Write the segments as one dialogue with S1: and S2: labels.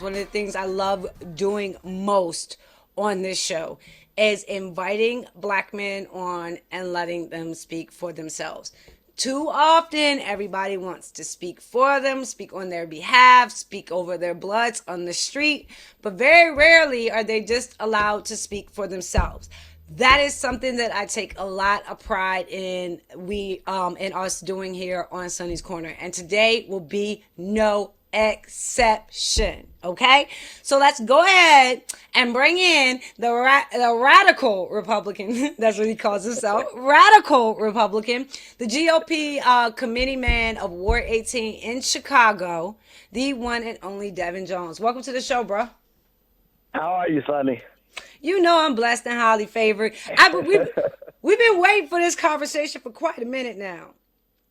S1: one of the things I love doing most on this show is inviting black men on and letting them speak for themselves. Too often, everybody wants to speak for them, speak on their behalf, speak over their bloods on the street, but very rarely are they just allowed to speak for themselves. That is something that I take a lot of pride in in us doing here on Sonnie's Corner, and today will be no exception. Okay, so let's go ahead and bring in the radical Republican. That's what he calls himself, radical Republican, the GOP committee man of Ward 18 in Chicago, the one and only Devin Jones. Welcome to the show, bro.
S2: How are you, Sonnie?
S1: You know I'm blessed and highly favored. We've been waiting for this conversation for quite a minute now.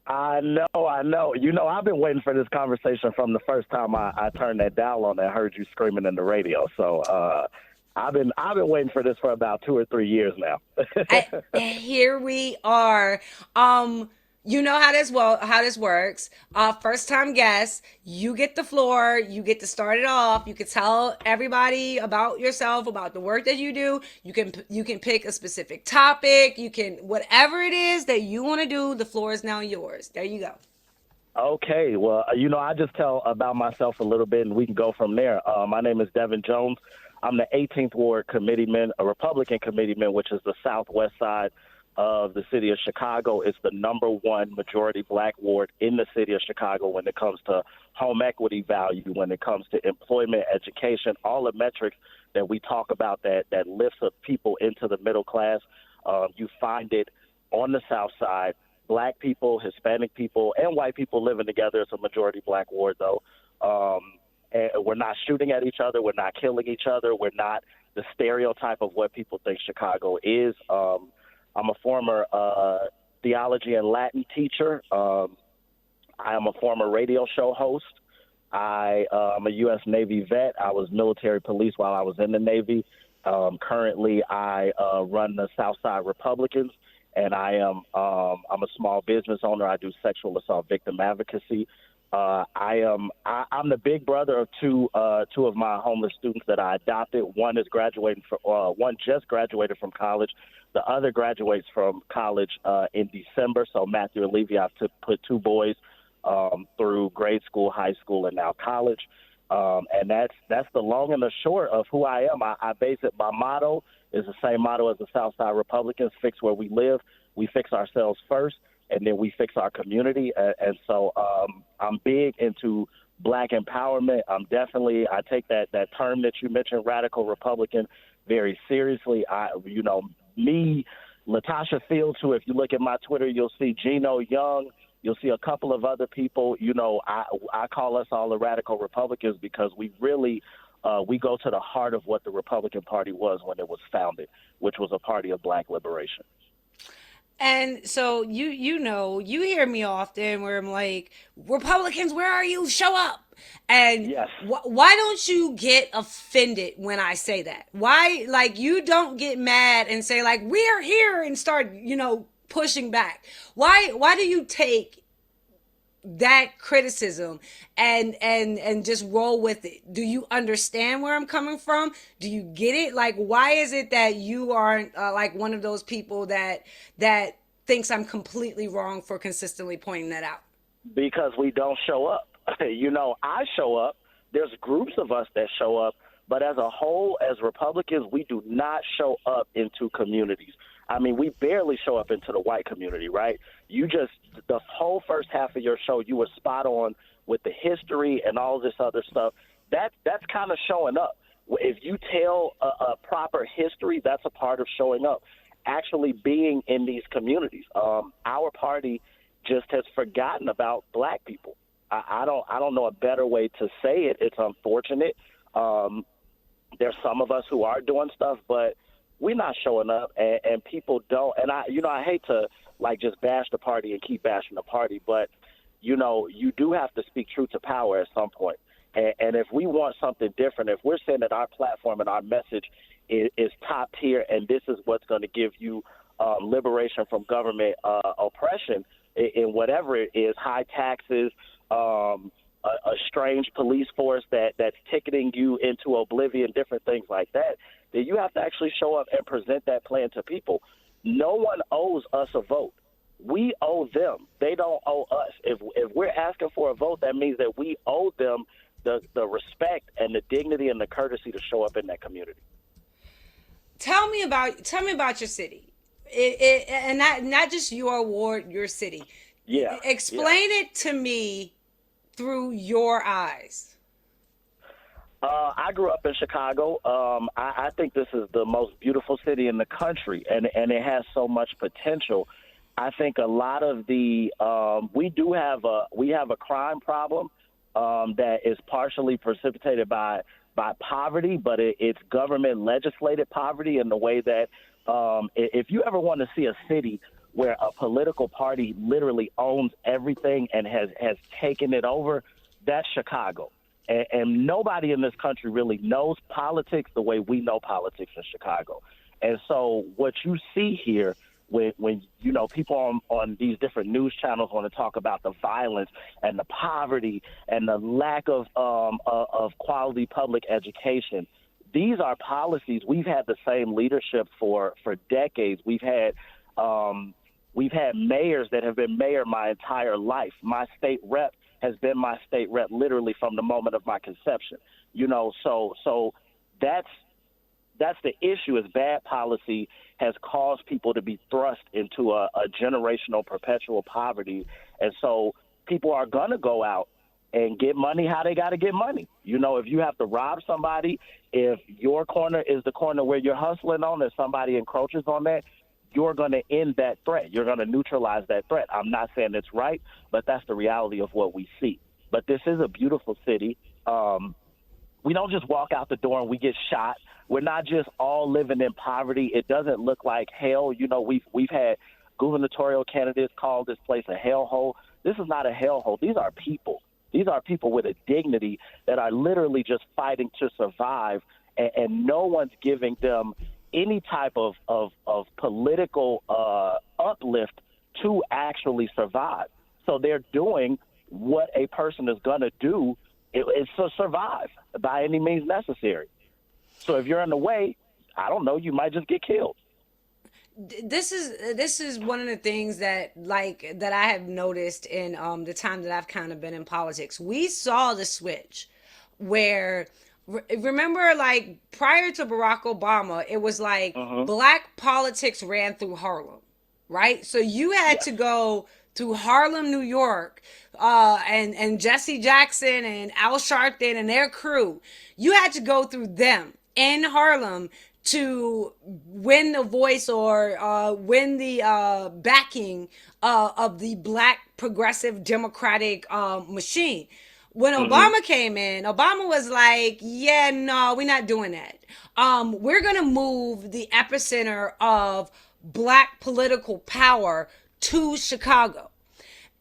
S2: I know, I know. I've been waiting for this conversation from the first time I turned that dial on and heard you screaming in the radio. So I've been waiting for this for about 2 or 3 years now.
S1: Here we are. You know how this works. First time guest, you get the floor. You get to start it off. You can tell everybody about yourself, about the work that you do. You can pick a specific topic. You can whatever it is that you want to do. The floor is now yours. There you go.
S2: Okay, well, I just tell about myself a little bit, and we can go from there. My name is Devin Jones. I'm the 18th Ward committeeman, a Republican committeeman, which is the southwest side of the city of Chicago. It's the number one majority black ward in the city of Chicago when it comes to home equity value, when it comes to employment, education, all the metrics that we talk about that lifts up people into the middle class. You find it on the south side. Black people, Hispanic people, and white people living together. It's a majority black ward, though. And we're not shooting at each other. We're not killing each other. We're not the stereotype of what people think Chicago is. I'm a former theology and Latin teacher. I am a former radio show host. I'm a U.S. Navy vet. I was military police while I was in the Navy. Currently, I run the Southside Republicans, and I'm a small business owner. I do sexual assault victim advocacy. I'm the big brother of two of my homeless students that I adopted. One just graduated from college. The other graduates from college in December. So Matthew and Levy, I've put two boys through grade school, high school, and now college. And that's the long and the short of who I am. I base it. My motto is the same motto as the Southside Republicans: fix where we live. We fix ourselves first, and then we fix our community. And so I'm big into black empowerment. I take that term that you mentioned, radical Republican, very seriously. Me, Latasha Fields, who, if you look at my Twitter, you'll see Gino Young. You'll see a couple of other people. I call us all the radical Republicans because we really we go to the heart of what the Republican Party was when it was founded, which was a party of black liberation.
S1: And so you hear me often where I'm like, Republicans, where are you? Show up. And
S2: Yes.
S1: why don't you get offended when I say that? Why, like, you don't get mad and say like, we're here, and start, pushing back? Why do you take that criticism and just roll with it? Do you understand where I'm coming from? Do you get it? Like, why is it that you aren't like one of those people that thinks I'm completely wrong for consistently pointing that out?
S2: Because we don't show up. I show up. There's groups of us that show up, but as a whole, as Republicans, we do not show up into communities. I mean, we barely show up into the white community, right? The whole first half of your show, you were spot on with the history and all this other stuff. That's kind of showing up. If you tell a proper history, that's a part of showing up, actually being in these communities. Our party just has forgotten about black people. I don't know a better way to say it. It's unfortunate. There's some of us who are doing stuff, but we're not showing up, and people don't. And I hate to just bash the party and keep bashing the party, but you do have to speak truth to power at some point. And if we want something different, if we're saying that our platform and our message is top tier, and this is what's going to give you liberation from government oppression in whatever it is, high taxes, a strange police force that's ticketing you into oblivion, different things like that, then you have to actually show up and present that plan to people. No one owes us a vote. We owe them. They don't owe us. If we're asking for a vote, that means that we owe them the respect and the dignity and the courtesy to show up in that community.
S1: Tell me about your city, and not just your ward, your city.
S2: Yeah.
S1: Explain it to me through your eyes.
S2: I grew up in Chicago. I think this is the most beautiful city in the country, and it has so much potential. I think a lot of the we have a crime problem that is partially precipitated by poverty, but it's government legislated poverty in the way that if you ever want to see a city where a political party literally owns everything and has taken it over, that's Chicago. And nobody in this country really knows politics the way we know politics in Chicago. And so what you see here when you know people on these different news channels want to talk about the violence and the poverty and the lack of quality public education, these are policies. We've had the same leadership for decades. We've had mayors that have been mayor my entire life. My state rep has been my state rep literally from the moment of my conception. You know, so that's the issue. Is bad policy has caused people to be thrust into a generational perpetual poverty. And so people are going to go out and get money how they got to get money. You know, if you have to rob somebody, if your corner is the corner where you're hustling on and somebody encroaches on that, you're going to end that threat. You're going to neutralize that threat. I'm not saying it's right, but that's the reality of what we see. But this is a beautiful city. We don't just walk out the door and we get shot. We're not just all living in poverty. It doesn't look like hell. You know, we've had gubernatorial candidates call this place a hellhole. This is not a hellhole. These are people. These are people with a dignity that are literally just fighting to survive, and no one's giving them any type of political uplift to actually survive. So they're doing what a person is going to do is to survive by any means necessary. So if you're in the way, I don't know, you might just get killed.
S1: This is one of the things that I have noticed in the time that I've kind of been in politics. We saw the switch where remember, like, prior to Barack Obama, it was like black politics ran through Harlem, right? So you had to go through Harlem, New York, and Jesse Jackson and Al Sharpton and their crew. You had to go through them in Harlem to win the voice or win the backing of the black progressive democratic machine. When Obama came in, Obama was like, yeah, no, we're not doing that. We're going to move the epicenter of black political power to Chicago.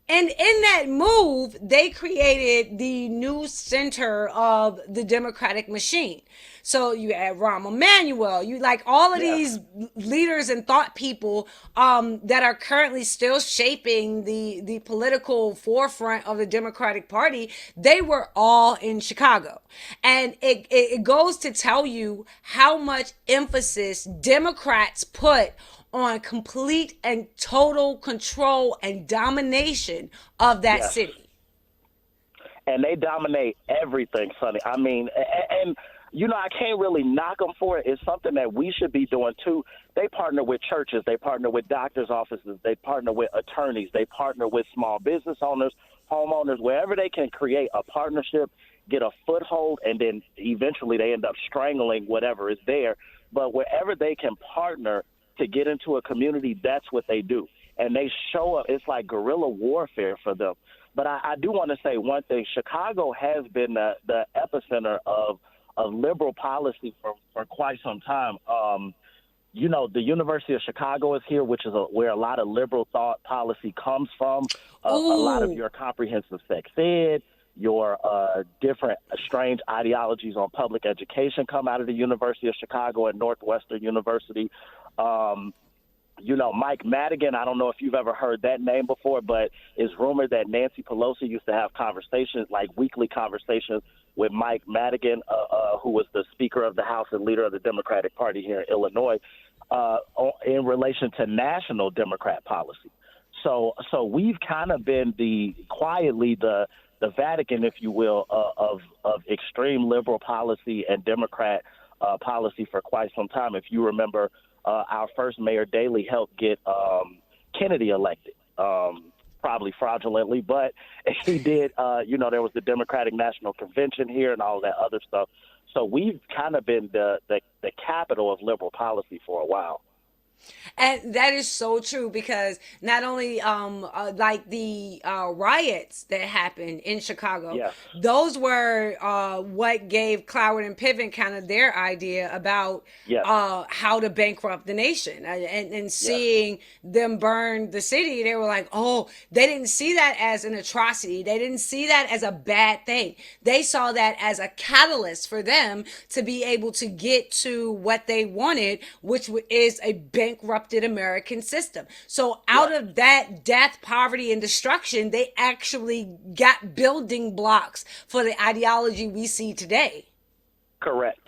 S1: And in that move, they created the new center of the Democratic machine. So you had Rahm Emanuel, you like all of these leaders and thought people that are currently still shaping the political forefront of the Democratic Party. They were all in Chicago. And it goes to tell you how much emphasis Democrats put on complete and total control and domination of that city.
S2: And they dominate everything, Sonnie. I mean, and you know, I can't really knock them for it. It's something that we should be doing too. They partner with churches. They partner with doctors' offices. They partner with attorneys. They partner with small business owners, homeowners, wherever they can create a partnership, get a foothold, and then eventually they end up strangling whatever is there. But wherever they can partner to get into a community, that's what they do. And they show up. It's like guerrilla warfare for them. But I do want to say one thing. Chicago has been the epicenter of liberal policy for quite some time. You know, the University of Chicago is here, which is where a lot of liberal thought policy comes from. A lot of your comprehensive sex ed, your different strange ideologies on public education come out of the University of Chicago and Northwestern University. Mike Madigan, I don't know if you've ever heard that name before, but it's rumored that Nancy Pelosi used to have conversations, like weekly conversations with Mike Madigan, who was the Speaker of the House and leader of the Democratic Party here in Illinois, in relation to national Democrat policy. So we've kind of been quietly the Vatican, if you will, of extreme liberal policy and Democrat policy for quite some time. If you remember, our first mayor, Daley, helped get Kennedy elected, probably fraudulently, but he did. There was the Democratic National Convention here and all that other stuff. So we've kind of been the capital of liberal policy for a while.
S1: And that is so true, because not only like the riots that happened in Chicago,
S2: Yes.
S1: those were what gave Cloward and Piven kind of their idea about
S2: Yes.
S1: how to bankrupt the nation. And
S2: Yes.
S1: seeing them burn the city, they were like, oh, they didn't see that as an atrocity. They didn't see that as a bad thing. They saw that as a catalyst for them to be able to get to what they wanted, which is a bankrupted American system. So out of that death, poverty, and destruction, they actually got building blocks for the ideology we see today.
S2: Correct.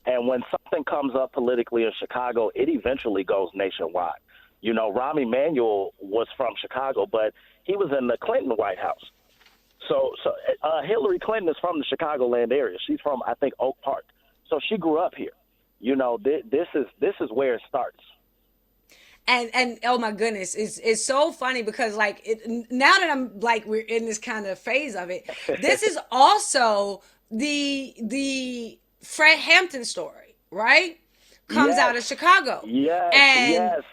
S2: And when something comes up politically in Chicago, it eventually goes nationwide. Rahm Emanuel was from Chicago, but he was in the Clinton White House. So Hillary Clinton is from the Chicagoland area. She's from, I think, Oak Park. So she grew up here. This is where it starts.
S1: And oh my goodness, it's so funny because now that I'm like, we're in this kind of phase of it, this is also the Fred Hampton story, right? Comes out of Chicago.
S2: Yes.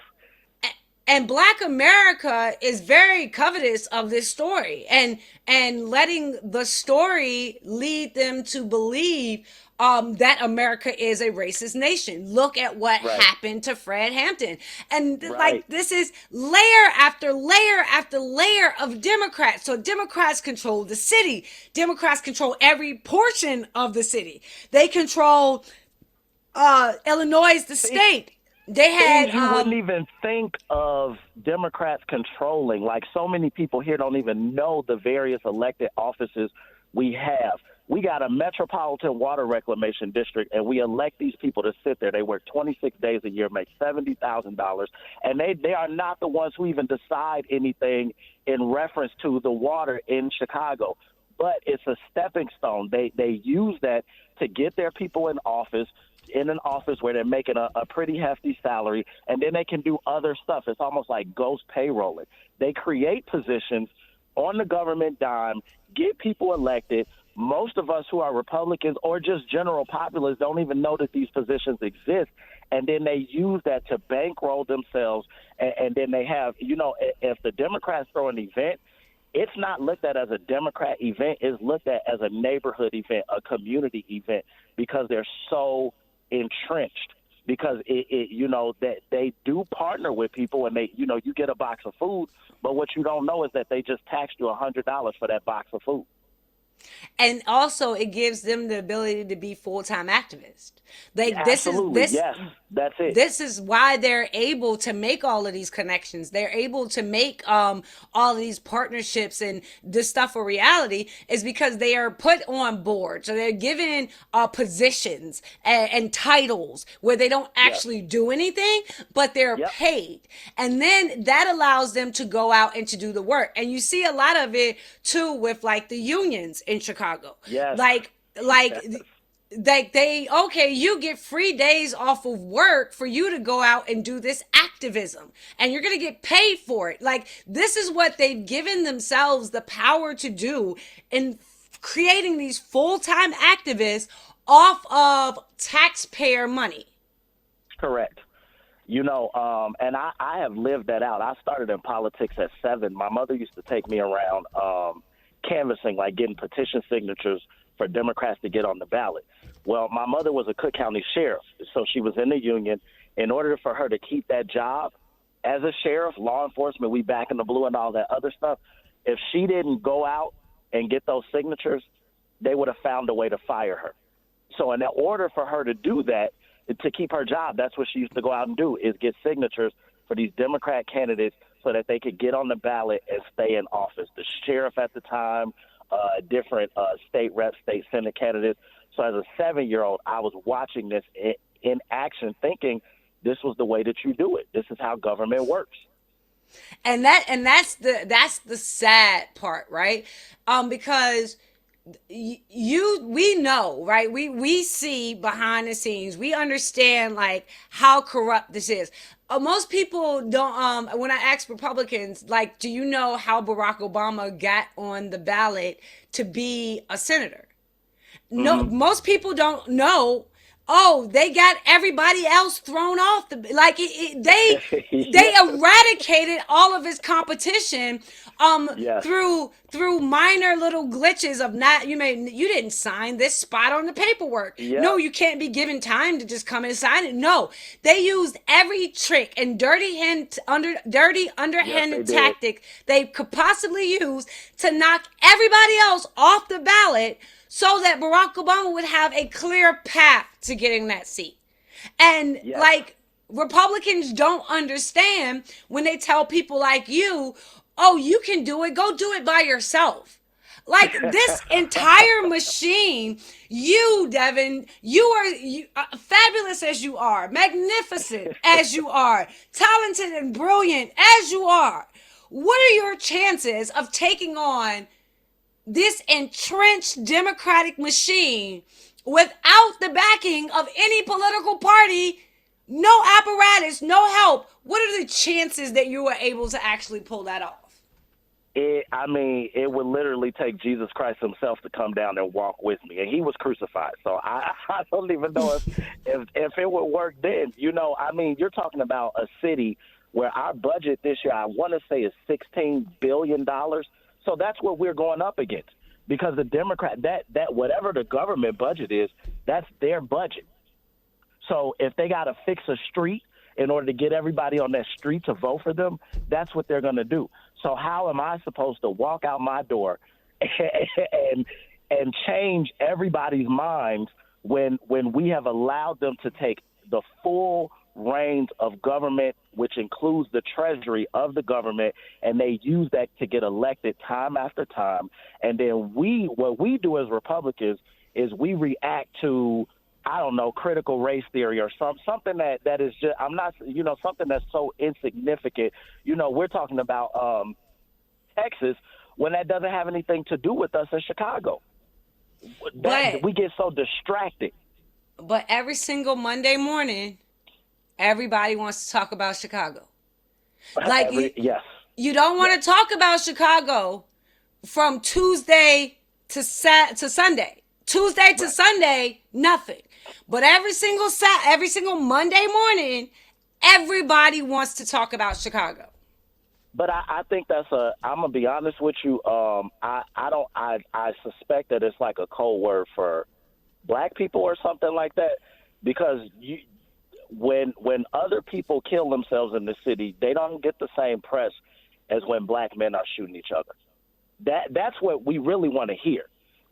S1: And Black America is very covetous of this story, and letting the story lead them to believe that America is a racist nation. Look at what happened to Fred Hampton. And this is layer after layer after layer of Democrats. So Democrats control the city. Democrats control every portion of the city. They control Illinois, the state. They had
S2: you wouldn't even think of Democrats controlling. Like, so many people here don't even know the various elected offices we have. We got a metropolitan water reclamation district, and we elect these people to sit there. They work 26 days a year, make $70,000, and they are not the ones who even decide anything in reference to the water in Chicago. But it's a stepping stone. They use that to get their people in an office where they're making a pretty hefty salary, and then they can do other stuff. It's almost like ghost payrolling. They create positions on the government dime, get people elected. Most of us who are Republicans or just general populace don't even know that these positions exist, and then they use that to bankroll themselves, and then they have, if the Democrats throw an event, it's not looked at as a Democrat event. It's looked at as a neighborhood event, a community event, because they're so entrenched, because that they do partner with people, and you get a box of food, but what you don't know is that they just taxed you $100 for that box of food.
S1: And also, it gives them the ability to be full-time activists.
S2: Absolutely. Yes, that's it.
S1: This is why they're able to make all of these connections. They're able to make all of these partnerships and this stuff a reality, is because they are put on board. So they're given positions and titles where they don't actually do anything, but they're paid. And then that allows them to go out and to do the work. And you see a lot of it too with like the unions in Chicago.
S2: Yes.
S1: Like you get free days off of work for you to go out and do this activism, and you're going to get paid for it. Like, this is what they've given themselves the power to do in creating these full-time activists off of taxpayer money.
S2: Correct. And I have lived that out. I started in politics at 7. My mother used to take me around canvassing, like getting petition signatures for Democrats to get on the ballot. Well, my mother was a Cook County sheriff, so she was in the union. In order for her to keep that job as a sheriff, law enforcement, we back in the blue and all that other stuff, if she didn't go out and get those signatures, they would have found a way to fire her. So in order for her to do that, to keep her job, that's what she used to go out and do, is get signatures for these Democrat candidates so that they could get on the ballot and stay in office. The sheriff at the time, different state reps, state senate candidates. So as a 7-year-old, I was watching this in action, thinking this was the way that you do it. This is how government works.
S1: And that's the sad part, right? Because we know, right? We see behind the scenes. We understand like how corrupt this is. Most people don't. When I ask Republicans, like, do you know how Barack Obama got on the ballot to be a senator? No,
S2: Mm-hmm.
S1: most people don't know. Oh, they got everybody else thrown off the like they
S2: Yeah.
S1: eradicated all of his competition
S2: Yes.
S1: through minor little glitches of not you didn't sign this spot on the paperwork. No,
S2: Yep.
S1: you can't be given time to just come and sign it. No, they used every trick and dirty
S2: Yes, they
S1: underhanded
S2: did.
S1: tactic they could possibly use to knock everybody else off the ballot so that Barack Obama would have a clear path to getting that seat. And
S2: Yes.
S1: like Republicans don't understand when they tell people like you, oh, you can do it, go do it by yourself. Like this entire machine, you, Devin, fabulous as you are, magnificent as you are, talented and brilliant as you are. What are your chances of taking on this entrenched Democratic machine without the backing of any political party, no apparatus, no help? What are the chances that you were able to actually pull that off?
S2: It would literally take Jesus Christ himself to come down and walk with me, and he was crucified. So I don't even know if it would work then. You're talking about a city where our budget this year, I want to say, is $16 billion. So that's what we're going up against, because the Democrat that whatever the government budget is, that's their budget. So if they got to fix a street in order to get everybody on that street to vote for them, that's what they're going to do. So how am I supposed to walk out my door and change everybody's minds when we have allowed them to take the full reins of government, which includes the treasury of the government, and they use that to get elected time after time? And then what we do as Republicans is we react to, I don't know, critical race theory or something that is just, I'm not, something that's so insignificant. We're talking about Texas, when that doesn't have anything to do with us in Chicago.
S1: But
S2: We get so distracted.
S1: every single Monday morning, everybody wants to talk about Chicago. Like
S2: Yes.
S1: you don't want to talk about Chicago from Tuesday to Sunday. Tuesday to
S2: Right.
S1: Sunday, nothing. But every single Monday morning, everybody wants to talk about Chicago.
S2: But I think I'm gonna be honest with you. I suspect that it's like a code word for black people or something like that, because when other people kill themselves in the city, they don't get the same press as when black men are shooting each other. That's what we really want to hear.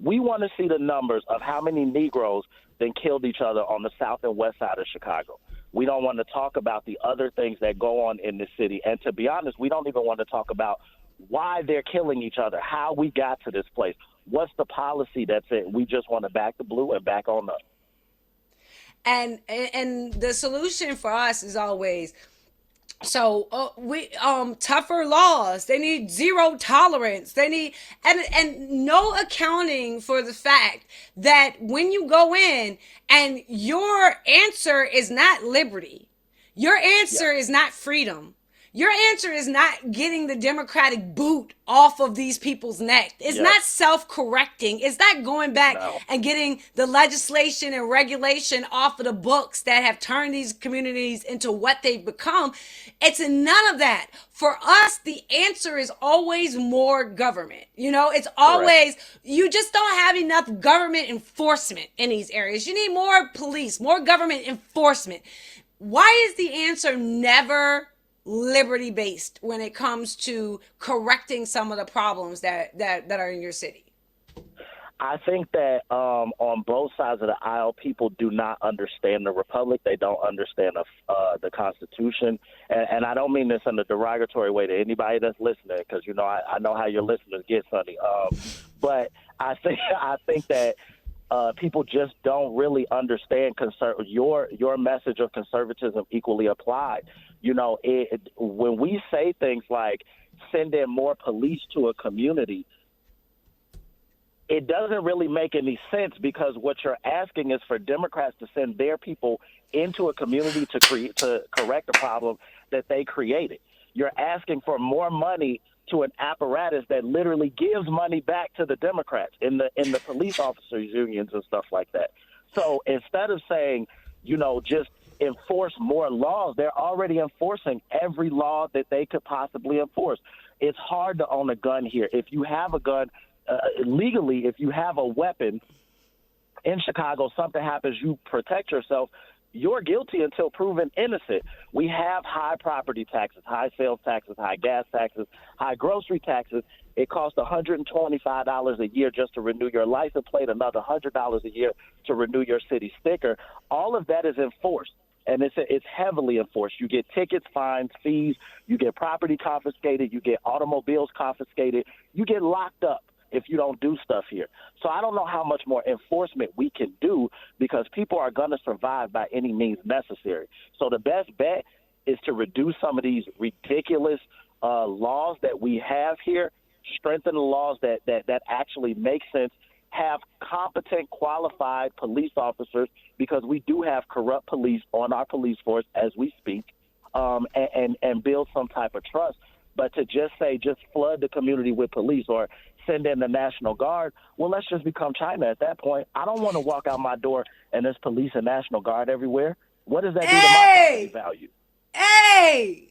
S2: We want to see the numbers of how many Negroes then killed each other on the south and west side of Chicago. We don't want to talk about the other things that go on in the city. And to be honest, we don't even want to talk about why they're killing each other, how we got to this place, what's the policy that's it. We just want to back the blue and back on up.
S1: And the solution for us is always we tougher laws. They need zero tolerance. They need and no accounting for the fact that when you go in and your answer is not liberty, your
S2: Yeah.
S1: answer is not freedom, your answer is not getting the Democratic boot off of these people's neck. It's
S2: Yes.
S1: not self-correcting. It's not going back
S2: No.
S1: and getting the legislation and regulation off of the books that have turned these communities into what they've become. It's none of that. For us, the answer is always more government. It's always, you just don't have enough government enforcement in these areas. You need more police, more government enforcement. Why is the answer never liberty based when it comes to correcting some of the problems that are in your city?
S2: I think that on both sides of the aisle, people do not understand the republic. They don't understand the Constitution, and I don't mean this in a derogatory way to anybody that's listening, because I know how your listeners get, Sonny. But I think that people just don't really understand your message of conservatism equally applied. When we say things like send in more police to a community, it doesn't really make any sense, because what you're asking is for Democrats to send their people into a community to correct a problem that they created. You're asking for more money to an apparatus that literally gives money back to the Democrats in the police officers unions and stuff like that. So instead of saying, just enforce more laws, they're already enforcing every law that they could possibly enforce. It's hard to own a gun here. If you have a gun, legally, if you have a weapon in Chicago, something happens, you protect yourself, you're guilty until proven innocent. We have high property taxes, high sales taxes, high gas taxes, high grocery taxes. It costs $125 a year just to renew your license plate, another $100 a year to renew your city sticker. All of that is enforced, and it's heavily enforced. You get tickets, fines, fees. You get property confiscated. You get automobiles confiscated. You get locked up if you don't do stuff here. So I don't know how much more enforcement we can do, because people are going to survive by any means necessary. So the best bet is to reduce some of these ridiculous laws that we have here, strengthen the laws that actually make sense, have competent, qualified police officers, because we do have corrupt police on our police force as we speak, and build some type of trust. But to just flood the community with police or send in the National Guard, well, let's just become China at that point. I don't want to walk out my door and there's police and National Guard everywhere. What does that do to my property value?
S1: Hey,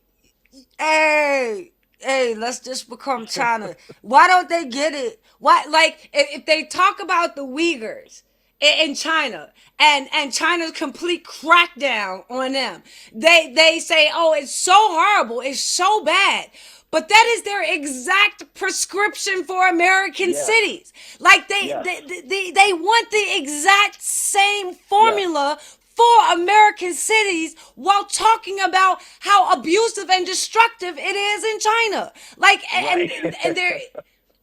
S1: hey, hey, let's just become China. Why don't they get it? Why, like, if they talk about the Uyghurs in China and China's complete crackdown on them, they say, oh, it's so horrible, it's so bad. But that is their exact prescription for American cities. Like they want the exact same formula for American cities, while talking about how abusive and destructive it is in China. Like,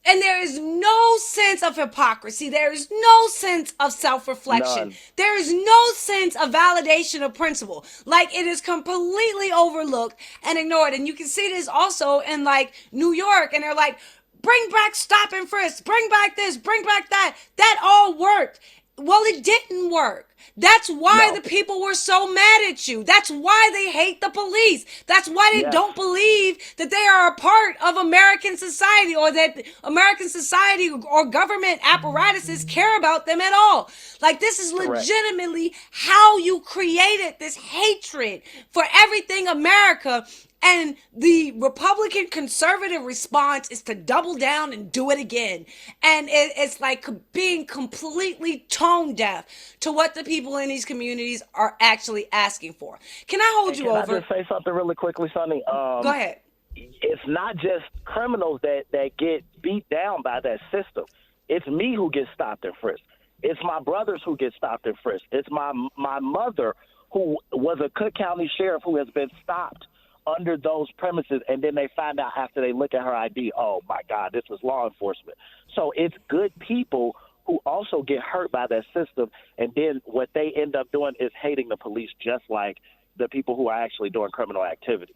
S1: and there is no sense of hypocrisy. There is no sense of self-reflection.
S2: None.
S1: There is no sense of validation of principle. Like, it is completely overlooked and ignored. And you can see this also in, like, New York. And they're like, bring back stop and frisk, bring back this, bring back that. That all worked. Well, it didn't work. That's why the people were so mad at you. That's why they hate the police. That's why they don't believe that they are a part of American society, or that American society or government apparatuses care about them at all. Like, this is legitimately how you created this hatred for everything America. And the Republican conservative response is to double down and do it again. And it's like being completely tone deaf to what the people in these communities are actually asking for. Can I hold you over?
S2: Can I just say something really quickly, Sonny?
S1: Go ahead.
S2: It's not just criminals that get beat down by that system. It's me who gets stopped and frisked. It's my brothers who get stopped and frisked. It's my mother, who was a Cook County sheriff, who has been stopped under those premises, and then they find out after they look at her ID, oh my God, this was law enforcement. So it's good people who also get hurt by that system, and then what they end up doing is hating the police, just like the people who are actually doing criminal activity.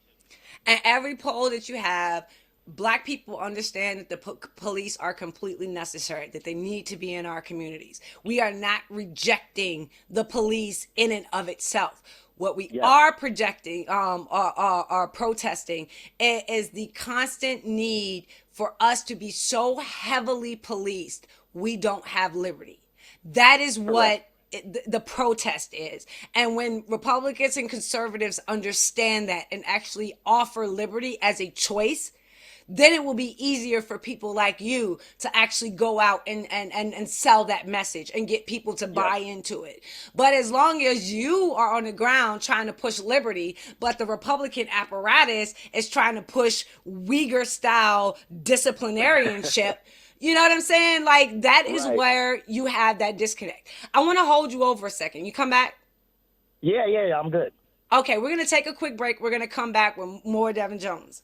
S1: And every poll that you have, Black people understand that the police are completely necessary, that they need to be in our communities. We are not rejecting the police in and of itself. What we are projecting, are protesting, is the constant need for us to be so heavily policed, we don't have liberty. That is what the protest is. And when Republicans and conservatives understand that and actually offer liberty as a choice, then it will be easier for people like you to actually go out and sell that message and get people to buy into it. But as long as you are on the ground trying to push liberty, but the Republican apparatus is trying to push Uyghur style disciplinarianship, You know what I'm saying? Like, that is
S2: Right.
S1: where you have that disconnect. I want to hold you over a second. You come back?
S2: Yeah, I'm good.
S1: Okay, we're going to take a quick break. We're going to come back with more Devin Jones.